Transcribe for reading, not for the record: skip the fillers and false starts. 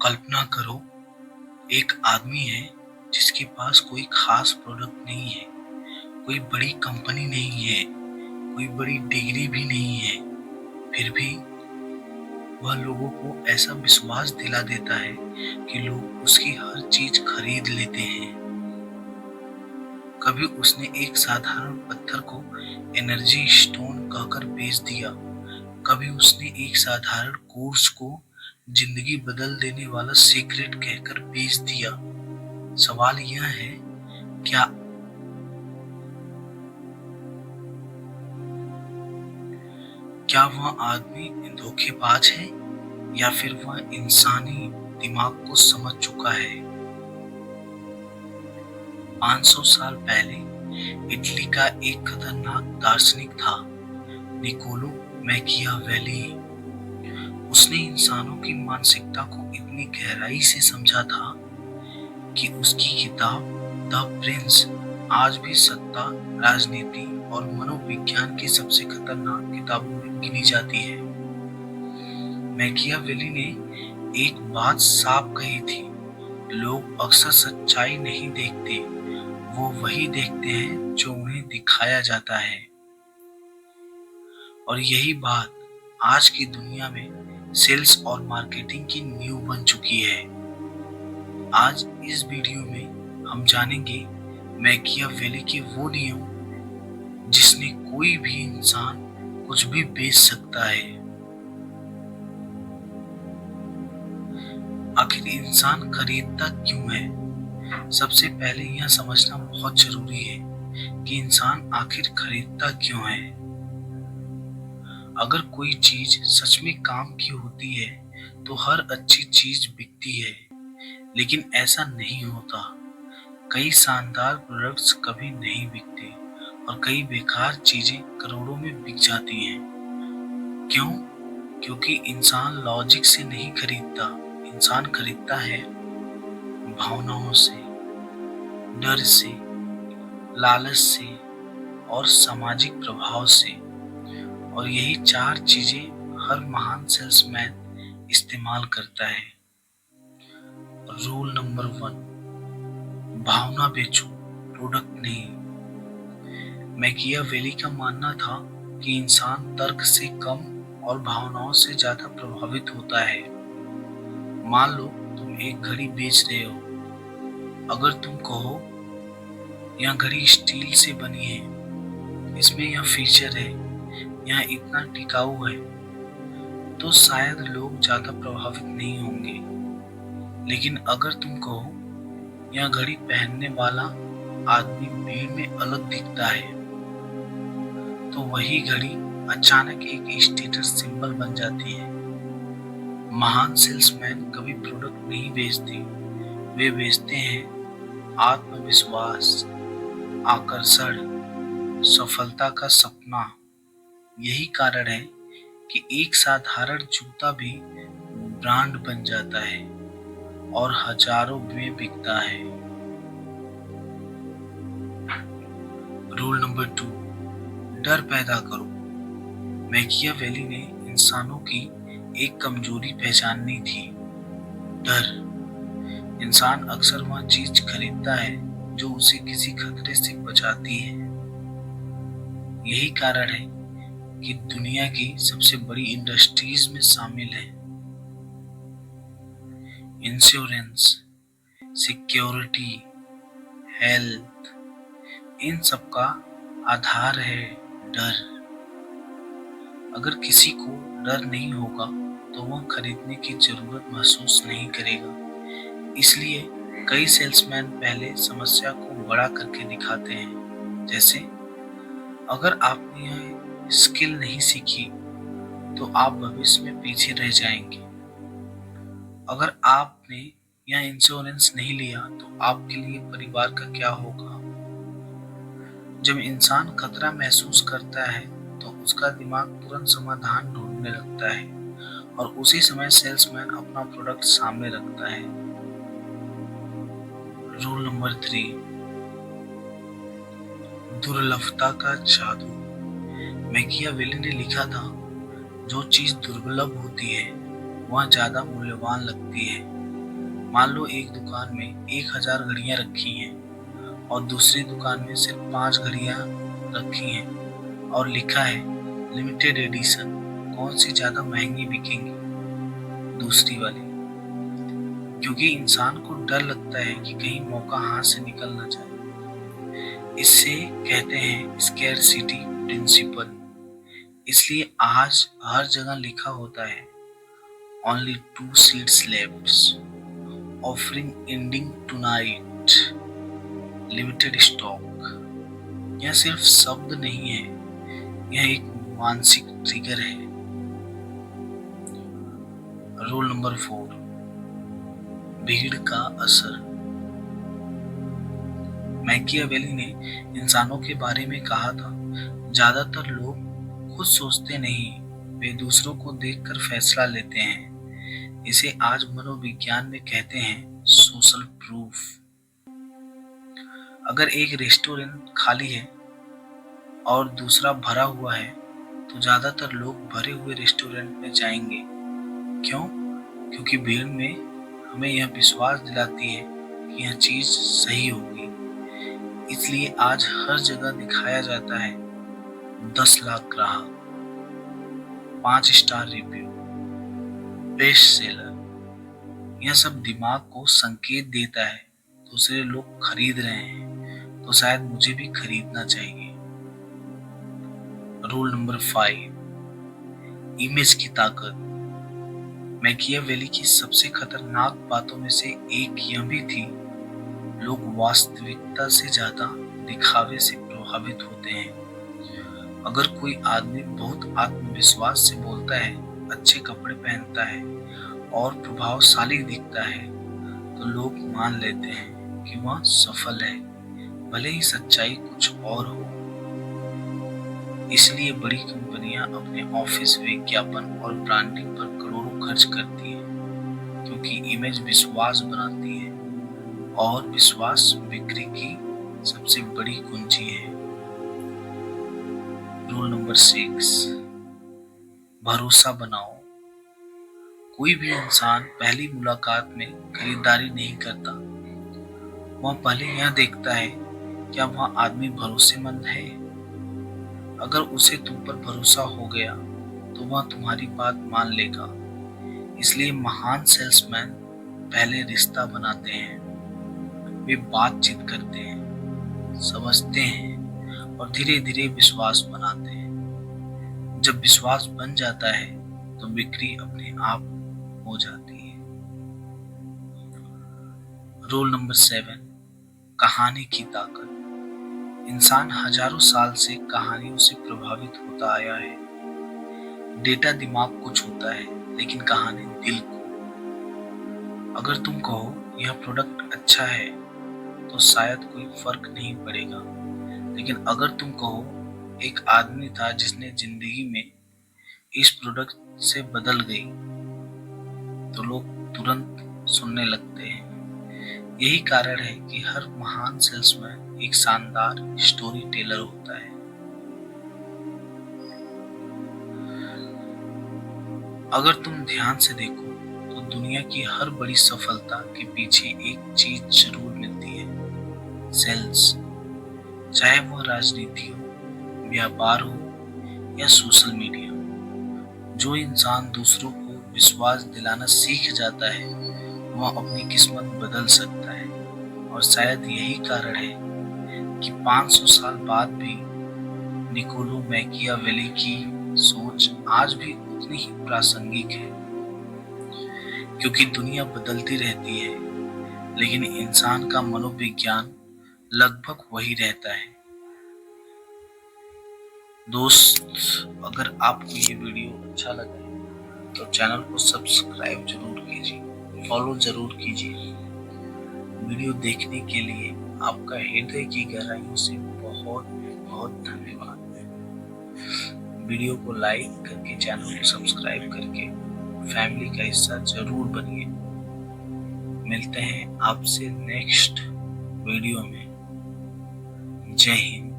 कल्पना करो, एक आदमी है जिसके पास कोई खास प्रोडक्ट नहीं है, कोई बड़ी कंपनी नहीं है, कोई बड़ी डिग्री भी नहीं है। फिर भी वह लोगों को ऐसा विश्वास दिला देता है कि लोग उसकी हर चीज खरीद लेते हैं। कभी उसने एक साधारण पत्थर को एनर्जी स्टोन कहकर बेच दिया, कभी उसने एक साधारण कोर्स को जिंदगी बदल देने वाला सीक्रेट कहकर बेच दिया। सवाल यह है, क्या क्या वह आदमी धोखेबाज है या फिर वह इंसानी दिमाग को समझ चुका है? 500 साल पहले इटली का एक खतरनाक दार्शनिक था, निकोलो मैकियावेली। उसने इंसानों की मानसिकता को इतनी गहराई से समझा था कि उसकी किताब द प्रिंस आज भी सत्ता, राजनीति और मनोविज्ञान की सबसे खतरनाक किताबों में गिनी जाती है। मैकियावेली ने एक बात साफ कही थी, लोग अक्सर सच्चाई नहीं देखते, वो वही देखते हैं जो उन्हें दिखाया जाता है। और यही बात आज की दुनिया में सेल्स और मार्केटिंग की नींव बन चुकी है। आज इस वीडियो में हम जानेंगे मैकियावेली के वो नियम जिसने कोई भी इंसान कुछ भी बेच सकता है। आखिर इंसान खरीदता क्यों है? सबसे पहले यह समझना बहुत जरूरी है कि इंसान आखिर खरीदता क्यों है। अगर कोई चीज सच में काम की होती है तो हर अच्छी चीज बिकती है, लेकिन ऐसा नहीं होता। कई शानदार प्रोडक्ट्स कभी नहीं बिकते और कई बेकार चीजें करोड़ों में बिक जाती हैं। क्यों? क्योंकि इंसान लॉजिक से नहीं खरीदता, इंसान खरीदता है भावनाओं से, डर से, लालच से और सामाजिक प्रभाव से। और यही चार चीजें हर महान सेल्समैन इस्तेमाल करता है। रूल नंबर 1, भावना बेचो, प्रोडक्ट नहीं। मैकियावेली का मानना था कि इंसान तर्क से कम और भावनाओं से ज्यादा प्रभावित होता है। मान लो तुम एक घड़ी बेच रहे हो, अगर तुम कहो यह घड़ी स्टील से बनी है, इसमें यह फीचर है, यह इतना टिकाऊ है, तो शायद लोग ज्यादा प्रभावित नहीं होंगे। लेकिन अगर तुम कहो यह घड़ी पहनने वाला आदमी भीड़ में अलग दिखता है, तो वही घड़ी अचानक एक स्टेटस सिंबल बन जाती है। महान सेल्समैन कभी प्रोडक्ट नहीं बेचते, वे बेचते हैं आत्मविश्वास, आकर्षण, सफलता का सपना। यही कारण है कि एक साधारण जूता भी ब्रांड बन जाता है और हजारों में बिकता है। रूल नंबर 2, डर पैदा करो। मैकियावेली ने इंसानों की एक कमजोरी पहचानी थी, डर। इंसान अक्सर वह चीज खरीदता है जो उसे किसी खतरे से बचाती है। यही कारण है कि दुनिया की सबसे बड़ी इंडस्ट्रीज में शामिल है। इंश्योरेंस, सिक्योरिटी, हेल्थ, इन सब का आधार है डर। अगर किसी को डर नहीं होगा तो वह खरीदने की जरूरत महसूस नहीं करेगा। इसलिए कई सेल्समैन पहले समस्या को बड़ा करके दिखाते हैं। जैसे, अगर आपने यह स्किल नहीं सीखी तो आप भविष्य में पीछे रह जाएंगे। अगर आपने यह इंश्योरेंस नहीं लिया तो आपके लिए परिवार का क्या होगा। जब इंसान खतरा महसूस करता है तो उसका दिमाग तुरंत समाधान ढूंढने लगता है और उसी समय सेल्समैन अपना प्रोडक्ट सामने रखता है। रूल नंबर 3, दुर्लभता का जादू। मैकियावेली ने लिखा था, जो चीज दुर्लभ होती है वह ज्यादा मूल्यवान लगती है। मान लो एक दुकान में 1000 घड़ियां रखी हैं और दूसरी दुकान में सिर्फ 5 घड़ियां रखी हैं और लिखा है लिमिटेड एडिशन। कौन सी ज्यादा महंगी बिकेंगी? दूसरी वाली, क्योंकि इंसान को डर लगता है कि कहीं मौका हाथ से निकल ना जाए। इससे कहते हैं स्कैरसिटी प्रिंसिपल। इसलिए आज हर जगह लिखा होता है only 2 seats left, offering ending tonight, limited stock. यह सिर्फ शब्द नहीं है, यह एक मानसिक ट्रिगर है। रूल नंबर 4, भीड़ का असर। मैकियावेली ने इंसानों के बारे में कहा था, ज्यादातर लोग खुद सोचते नहीं, वे दूसरों को देखकर फैसला लेते हैं। इसे आज मनोविज्ञान में कहते हैं सोशल प्रूफ। अगर एक रेस्टोरेंट खाली है और दूसरा भरा हुआ है तो ज्यादातर लोग भरे हुए रेस्टोरेंट में जाएंगे। क्यों? क्योंकि भीड़ में हमें यह विश्वास दिलाती है कि यह चीज सही होगी। इसलिए आज हर जगह दिखाया जाता है 10 लाख ग्राहक, 5 स्टार रिव्यू, बेस्ट सेलर। यह सब दिमाग को संकेत देता है दूसरे लोग खरीद रहे हैं तो शायद मुझे भी खरीदना चाहिए। रूल नंबर 5, इमेज की ताकत। मैकियावेली की सबसे खतरनाक बातों में से एक यह भी थी, लोग वास्तविकता से ज्यादा दिखावे से प्रभावित होते हैं। अगर कोई आदमी बहुत आत्मविश्वास से बोलता है, अच्छे कपड़े पहनता है और प्रभावशाली दिखता है तो लोग मान लेते हैं कि वह सफल है, भले ही सच्चाई कुछ और हो। इसलिए बड़ी कंपनियां अपने ऑफिस विज्ञापन और ब्रांडिंग पर करोड़ों खर्च करती हैं, क्योंकि इमेज विश्वास बनाती है और विश्वास बिक्री की सबसे बड़ी कुंजी है। रूल नंबर 6, भरोसा बनाओ। कोई भी इंसान पहली मुलाकात में खरीदारी नहीं करता। वह पहले यह देखता है क्या वह आदमी भरोसेमंद है। अगर उसे तुम पर भरोसा हो गया तो वह तुम्हारी बात मान लेगा। इसलिए महान सेल्समैन पहले रिश्ता बनाते हैं। वे बातचीत करते हैं, समझते हैं और धीरे धीरे विश्वास बनाते हैं। जब विश्वास बन जाता है तो बिक्री अपने आप हो जाती है। रूल नंबर 7, कहानी की ताकत। इंसान हजारों साल से कहानियों से प्रभावित होता आया है। डेटा दिमाग को छूता है लेकिन कहानी दिल को। अगर तुम कहो यह प्रोडक्ट अच्छा है तो शायद कोई फर्क नहीं पड़ेगा, लेकिन अगर तुम कहो एक आदमी था जिसने जिंदगी में इस प्रोडक्ट से बदल गई, तो लोग तुरंत सुनने लगते हैं। यही कारण है कि हर महान सेल्समैन एक शानदार स्टोरी टेलर होता है। अगर तुम ध्यान से देखो तो दुनिया की हर बड़ी सफलता के पीछे एक चीज जरूर मिलती है, सेल्स। चाहे वह राजनीति हो, व्यापार हो या सोशल मीडिया। जो इंसान दूसरों को विश्वास दिलाना सीख जाता है वह अपनी किस्मत बदल सकता है। और शायद यही कारण है कि 500 साल बाद भी निकोलो मैकियावेली की सोच आज भी उतनी ही प्रासंगिक है, क्योंकि दुनिया बदलती रहती है लेकिन इंसान का मनोविज्ञान लगभग वही रहता है। दोस्त, अगर आपको ये वीडियो अच्छा लगा तो चैनल को सब्सक्राइब जरूर कीजिए, फॉलो जरूर कीजिए। वीडियो देखने के लिए आपका हृदय की गहराइयों से बहुत बहुत धन्यवाद। वीडियो को लाइक करके, चैनल को सब्सक्राइब करके फैमिली का हिस्सा जरूर बनिए। मिलते हैं आपसे नेक्स्ट वीडियो में। जय हिंद।